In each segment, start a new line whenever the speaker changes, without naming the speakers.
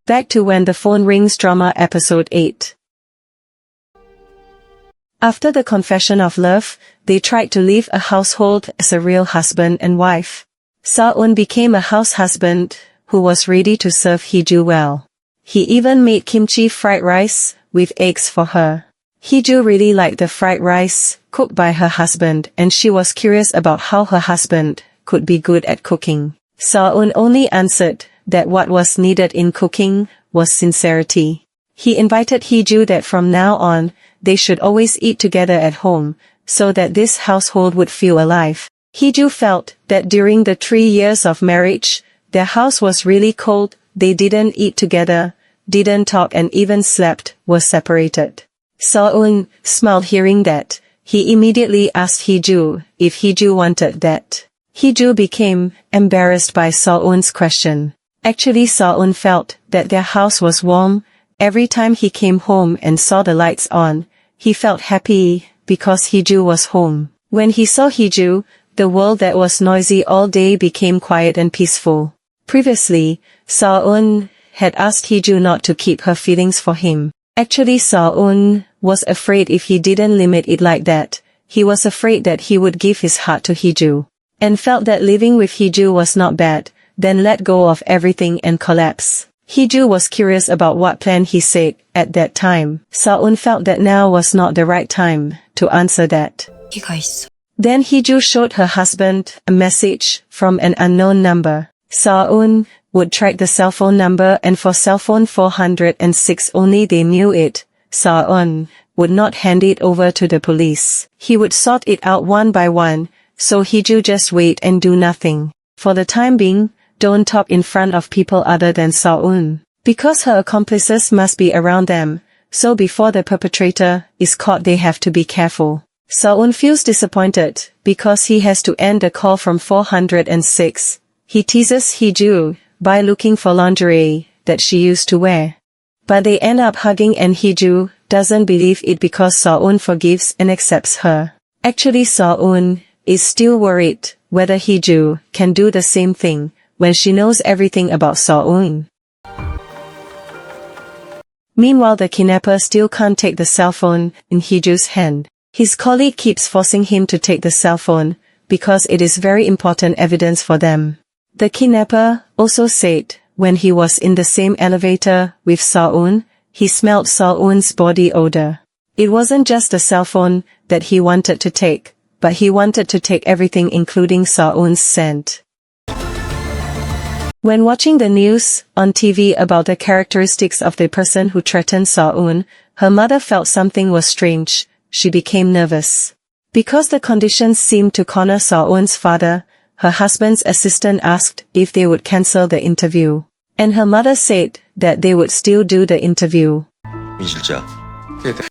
Back to When the Phone Rings drama episode 8. After the confession of love, they tried to leave a household as a real husband and wife. Sa-eon became a house husband who was ready to serve Hee-Joo well. He even made kimchi fried rice with eggs for her. Hee-Joo really liked the fried rice cooked by her husband, and she was curious about how her husband could be good at cooking. Sa-eon only answered that what was needed in cooking was sincerity. He invited Hee-Joo that from now on, they should always eat together at home, so that this household would feel alive. Hee-Joo felt that during the 3 years of marriage, their house was really cold, they didn't eat together, didn't talk, and even slept, were separated. Sa-eon smiled hearing that. He immediately asked Hee-Joo if Hee-Joo wanted that. Hee-Joo became embarrassed by Sa-eon's question. Actually, Sa-eon felt that their house was warm. Every time he came home and saw the lights on, he felt happy because Hee-Joo was home. When he saw Hee-Joo, the world that was noisy all day became quiet and peaceful. Previously, Sa-eon had asked Hee-Joo not to keep her feelings for him. Actually, Sa-eon was afraid if he didn't limit it like that, he was afraid that he would give his heart to Hee-Joo, and felt that living with Hee-Joo was not bad, then let go of everything and collapse. Hee-Joo was curious about what plan he said at that time. Sa-eon felt that now was not the right time to answer that. Then Hee-Joo showed her husband a message from an unknown number. Sa-eon would track the cell phone number, and for cell phone 406 only they knew it. Sa-eon would not hand it over to the police. He would sort it out one by one, so Hee-Joo just wait and do nothing. For the time being, don't talk in front of people other than Sa-eon, because her accomplices must be around them, so before the perpetrator is caught they have to be careful. Sa-eon feels disappointed because he has to end the call from 406. He teases Hee-Joo by looking for lingerie that she used to wear. But they end up hugging, and Hee-Joo doesn't believe it because Sa-eon forgives and accepts her. Actually, Sa-eon is still worried whether Hee-Joo can do the same thing when she knows everything about Sa-eon. Meanwhile, the kidnapper still can't take the cell phone in Hee-Joo's hand. His colleague keeps forcing him to take the cell phone because it is very important evidence for them. The kidnapper also said when he was in the same elevator with Sa-eon, he smelled Sa-eon's body odor. It wasn't just the cell phone that he wanted to take, but he wanted to take everything including Sa-eon's scent. When watching the news on TV about the characteristics of the person who threatened Sa-eon, her mother felt something was strange. She became nervous. Because the conditions seemed to corner Sa-eon's father, her husband's assistant asked if they would cancel the interview. And her mother said that they would still do the interview.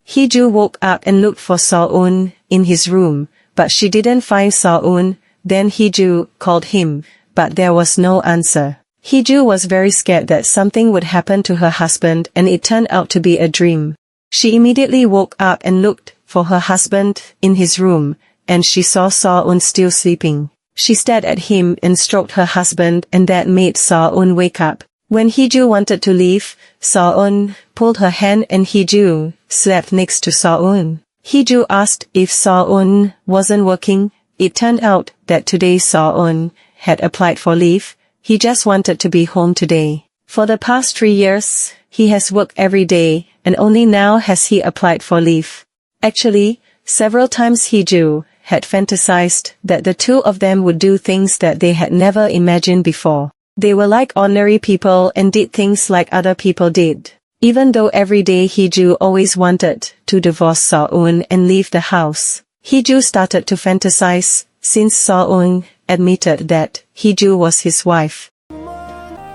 Hee-Joo woke up and looked for Sa-eon in his room, but she didn't find Sa-eon. Then Hee-Joo called him, but there was no answer. Hee-Joo was very scared that something would happen to her husband, and it turned out to be a dream. She immediately woke up and looked for her husband in his room, and she saw Sa-eon still sleeping. She stared at him and stroked her husband, and that made Sa-eon wake up. When Hee-Joo wanted to leave, Sa-eon pulled her hand and Hee-Joo slept next to Sa-eon. Hee-Joo asked if Sa-eon wasn't working. It turned out that today Sa-eon had applied for leave. He just wanted to be home today. For the past 3 years, he has worked every day, and only now has he applied for leave. Actually, several times Hee-Joo had fantasized that the two of them would do things that they had never imagined before. They were like ordinary people and did things like other people did. Even though every day Hee-Joo always wanted to divorce Sa-eon and leave the house, Hee-Joo started to fantasize since Sa-eon admitted that Hee-Joo was his wife.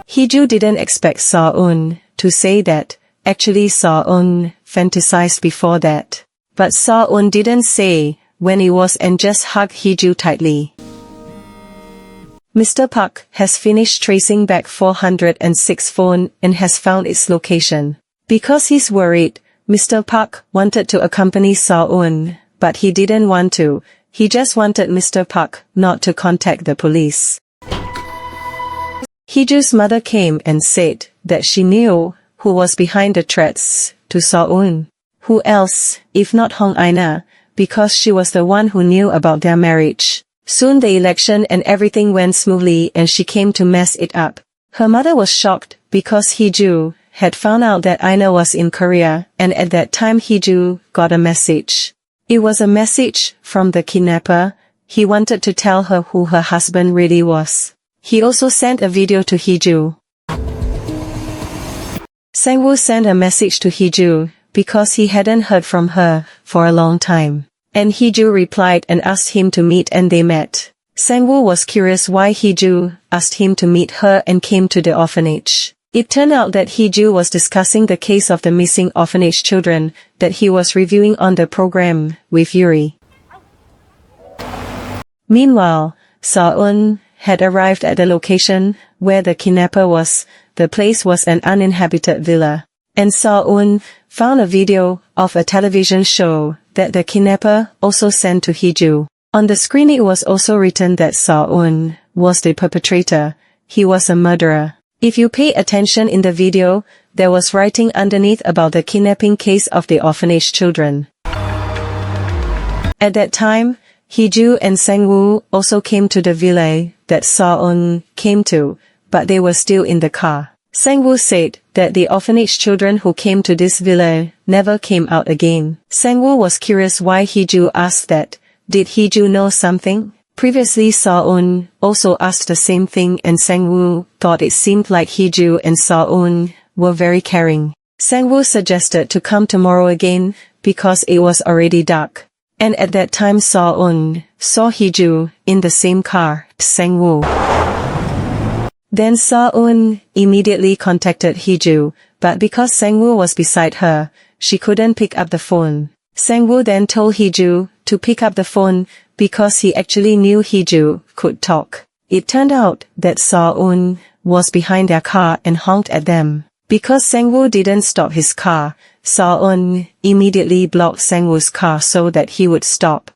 Hee-Joo didn't expect Sa-eon to say that. Actually, Sa-eon fantasized before that. But Sa-eon didn't say when it was and just hugged Hee-Joo tightly. Mr. Park has finished tracing back 406 phone and has found its location. Because he's worried, Mr. Park wanted to accompany Sa-eon, but he didn't want to. He just wanted Mr. Park not to contact the police. Hee-Joo's mother came and said that she knew who was behind the threats to Seo-un. Who else, if not Hong Ina, because she was the one who knew about their marriage. Soon the election and everything went smoothly and she came to mess it up. Her mother was shocked because Hee-Joo had found out that Ina was in Korea, and at that time Hee-Joo got a message. It was a message from the kidnapper. He wanted to tell her who her husband really was. He also sent a video to Hee-Joo. Sang-woo sent a message to Hee-Joo because he hadn't heard from her for a long time. And Hee-Joo replied and asked him to meet, and they met. Sang-woo was curious why Hee-Joo asked him to meet her and came to the orphanage. It turned out that Hee-Joo was discussing the case of the missing orphanage children that he was reviewing on the program with Yuri. Meanwhile, Seo-un had arrived at the location where the kidnapper was. The place was an uninhabited villa. And Seo-un found a video of a television show that the kidnapper also sent to Hee-Joo. On the screen it was also written that Seo-un was the perpetrator. He was a murderer. If you pay attention in the video, there was writing underneath about the kidnapping case of the orphanage children. At that time, Hee-Joo and Sang-woo also came to the villa that Seo-un came to, but they were still in the car. Sang-woo said that the orphanage children who came to this villa never came out again. Sang-woo was curious why Hee-Joo asked that. Did Hee-Joo know something? Previously Seo-un also asked the same thing, and Sang-woo thought it seemed like Hee-Joo and Seo-un were very caring. Sang-woo suggested to come tomorrow again because it was already dark. And at that time Seo-un saw Hee-Joo in the same car as Sang-woo. Then Seo-un immediately contacted Hee-Joo, but because Sang-woo was beside her, she couldn't pick up the phone. Sang-woo then told Hee-Joo to pick up the phone because he actually knew Hee-Joo could talk. It turned out that Seo-un was behind their car and honked at them. Because Sang-woo didn't stop his car, Seo-un immediately blocked Sang-woo's car so that he would stop.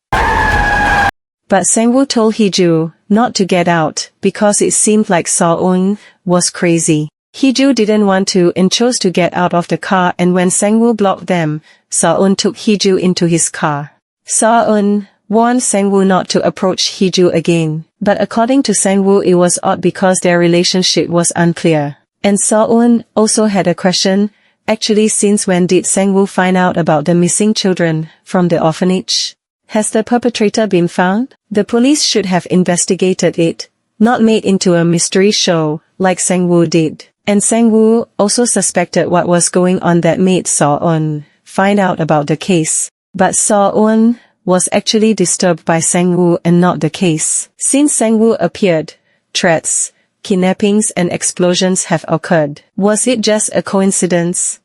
But Sang-woo told Hee-Joo not to get out because it seemed like Seo-un was crazy. Hee-Joo didn't want to and chose to get out of the car, and when Sang-woo blocked them, Seo-un took Hee-Joo into his car. Seo-un warned Sang-woo not to approach Hee-Joo again, but according to Sang-woo it was odd because their relationship was unclear. And Seo-un also had a question. Actually, since when did Sang-woo find out about the missing children from the orphanage? Has the perpetrator been found? The police should have investigated it, not made into a mystery show like Sang-woo did. And Sang-woo also suspected what was going on that made Seo-un find out about the case. But Seo-un was actually disturbed by Sang-woo and not the case. Since Sang-woo appeared, threats, kidnappings and explosions have occurred. Was it just a coincidence?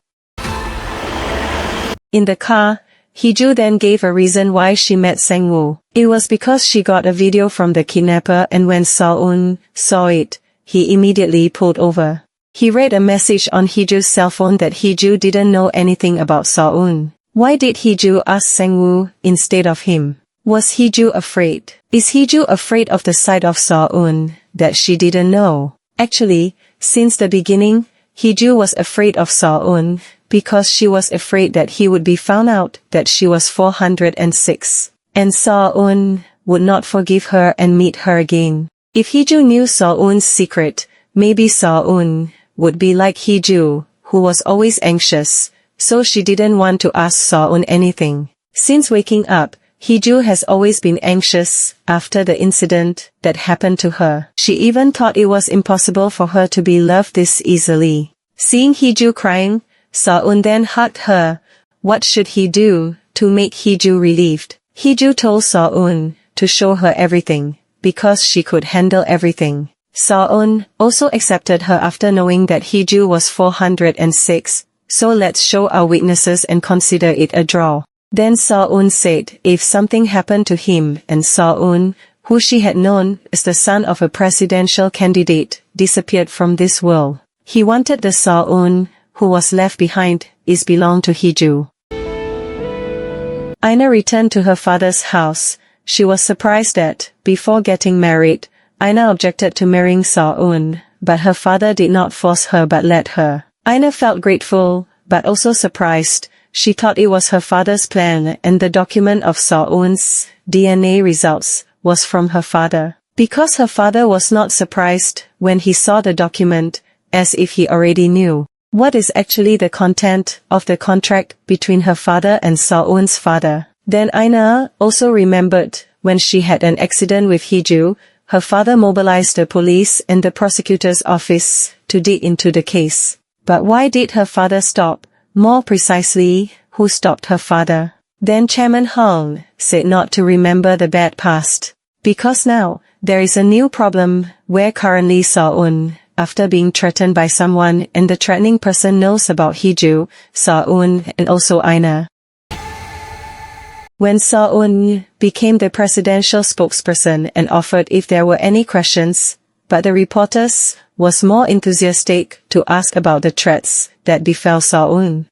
In the car, Hee-Joo then gave a reason why she met Sang-woo. It was because she got a video from the kidnapper, and when Seo-un saw it, he immediately pulled over. He read a message on Hee-Joo's cell phone that Hee-Joo didn't know anything about Seo-un. Why did Hee-Joo ask Sang-woo instead of him? Was Hee-Joo afraid? Is Hee-Joo afraid of the side of Seo-un that she didn't know? Actually, since the beginning, Hee-Joo was afraid of Seo-un because she was afraid that he would be found out that she was 406. And Seo-un would not forgive her and meet her again. If Hee-Joo knew Seo-un's secret, maybe Seo-un would be like Hee-Joo, who was always anxious, so she didn't want to ask Seo-un anything. Since waking up, Hee-Joo has always been anxious after the incident that happened to her. She even thought it was impossible for her to be loved this easily. Seeing Hee-Joo crying, Seo-un then hugged her. What should he do to make Hee-Joo relieved? Hee-Joo told Seo-un to show her everything, because she could handle everything. Seo-un also accepted her after knowing that Hee-Joo was 406, so let's show our weaknesses and consider it a draw. Then Seo-un said if something happened to him and Seo-un, who she had known as the son of a presidential candidate, disappeared from this world, he wanted the Seo-un who was left behind is belonged to Hee-Joo. Ina returned to her father's house. She was surprised that, before getting married, Ina objected to marrying Seo-un, but her father did not force her but let her. Aina felt grateful, but also surprised. She thought it was her father's plan and the document of Seo-eun's DNA results was from her father. Because her father was not surprised when he saw the document, as if he already knew what is actually the content of the contract between her father and Seo-eun's father. Then Aina also remembered when she had an accident with Hee-Joo, her father mobilized the police and the prosecutor's office to dig into the case. But why did her father stop? More precisely, who stopped her father? Then Chairman Hong said not to remember the bad past. Because now, there is a new problem where currently Seo-eun, after being threatened by someone and the threatening person knows about Hee-Joo, Seo-eun and also Aina. When Seo-eun became the presidential spokesperson and offered if there were any questions, but the reporters was more enthusiastic to ask about the threats that befell Seo-eun.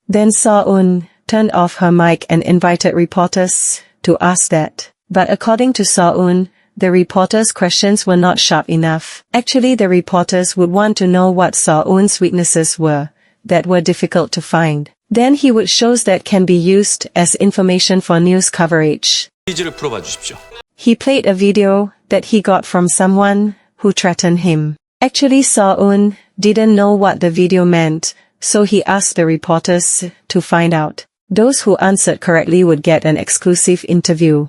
Then Seo-eun turned off her mic and invited reporters to ask that. But according to Seo-eun, the reporters' questions were not sharp enough. Actually, the reporters would want to know what Seo-eun's weaknesses were, that were difficult to find. Then he would shows that can be used as information for news coverage. He played a video that he got from someone who threatened him. Actually, Seo-eun didn't know what the video meant, so he asked the reporters to find out. Those who answered correctly would get an exclusive interview.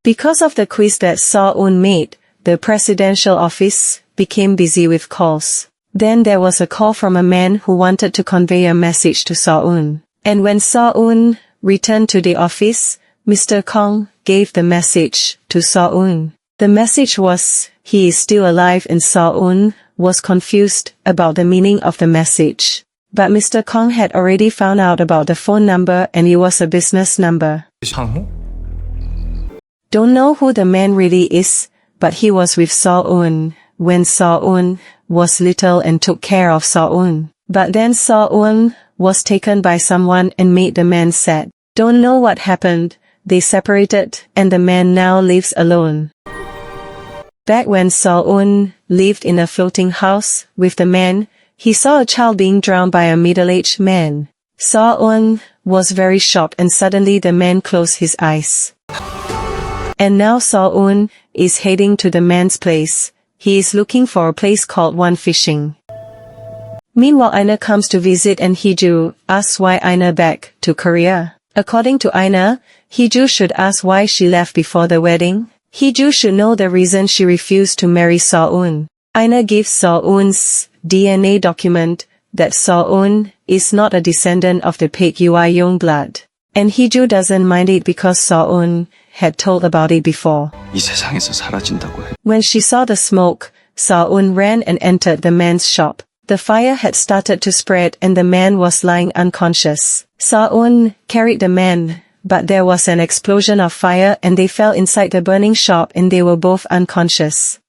Because of the quiz that Seo-eun made, the presidential office became busy with calls. Then there was a call from a man who wanted to convey a message to Seo-eun. And when Seo-eun returned to the office, Mr. Kong gave the message to Seo-eun. The message was, he is still alive, and Seo-eun was confused about the meaning of the message. But Mr. Kong had already found out about the phone number and it was a business number. Don't know who the man really is, but he was with Seo-eun when Seo-eun was little and took care of Seo-eun. But then Seo-eun was taken by someone and made the man sad. Don't know what happened, they separated and the man now lives alone. Back when Seo-eun lived in a floating house with the man, he saw a child being drowned by a middle-aged man. Seo-eun was very shocked and suddenly the man closed his eyes. And now Seo-eun is heading to the man's place. He is looking for a place called One Fishing. Meanwhile, Aina comes to visit and Hee-Joo asks why Aina back to Korea. According to Aina, Hee-Joo should ask why she left before the wedding. Hee-Joo should know the reason she refused to marry Seo-eun. Aina gives Seo-eun's DNA document that Seo-eun is not a descendant of the Paik Sa-Eon blood. And Hee-Joo doesn't mind it because Seo-eun had told about it before. When she saw the smoke, Seo-eun ran and entered the man's shop. The fire had started to spread and the man was lying unconscious. Seo-eun carried the man, but there was an explosion of fire and they fell inside the burning shop and they were both unconscious.